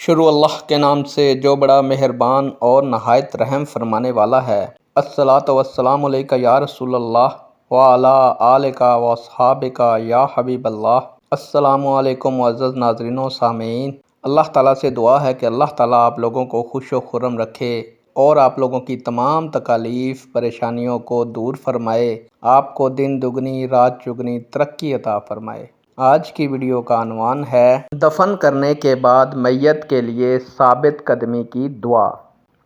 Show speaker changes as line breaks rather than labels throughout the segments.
شروع اللہ کے نام سے جو بڑا مہربان اور نہایت رحم فرمانے والا ہے۔ الصلاۃ والسلام علیک یا رسول اللہ وعلی آلک واصحابک یا حبیب اللہ۔ السلام علیکم معزز ناظرین و سامعین، اللہ تعالیٰ سے دعا ہے کہ اللہ تعالیٰ آپ لوگوں کو خوش و خرم رکھے اور آپ لوگوں کی تمام تکالیف پریشانیوں کو دور فرمائے، آپ کو دن دگنی رات چگنی ترقی عطا فرمائے۔ آج کی ویڈیو کا عنوان ہے دفن کرنے کے بعد میت کے لیے ثابت قدمی کی دعا۔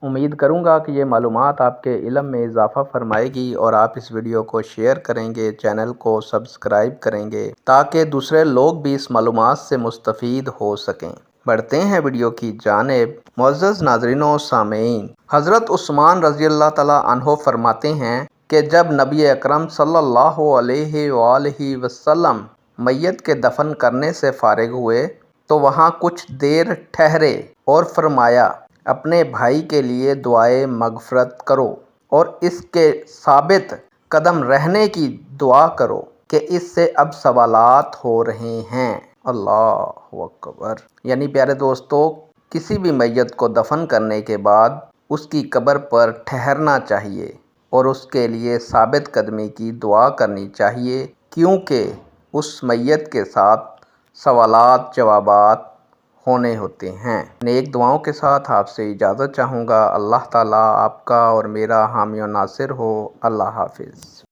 امید کروں گا کہ یہ معلومات آپ کے علم میں اضافہ فرمائے گی اور آپ اس ویڈیو کو شیئر کریں گے، چینل کو سبسکرائب کریں گے تاکہ دوسرے لوگ بھی اس معلومات سے مستفید ہو سکیں۔ بڑھتے ہیں ویڈیو کی جانب۔ معزز ناظرین و سامعین، حضرت عثمان رضی اللہ تعالیٰ عنہ فرماتے ہیں کہ جب نبی اکرم صلی اللہ علیہ وآلہ وسلم میت کے دفن کرنے سے فارغ ہوئے تو وہاں کچھ دیر ٹھہرے اور فرمایا، اپنے بھائی کے لیے دعائے مغفرت کرو اور اس کے ثابت قدم رہنے کی دعا کرو کہ اس سے اب سوالات ہو رہے ہیں۔ اللہ اکبر۔ یعنی پیارے دوستو، کسی بھی میت کو دفن کرنے کے بعد اس کی قبر پر ٹھہرنا چاہیے اور اس کے لیے ثابت قدمی کی دعا کرنی چاہیے، کیونکہ اس میت کے ساتھ سوالات جوابات ہونے ہوتے ہیں۔ نیک دعاؤں کے ساتھ آپ سے اجازت چاہوں گا۔ اللہ تعالیٰ آپ کا اور میرا حامی و ناصر ہو۔ اللہ حافظ۔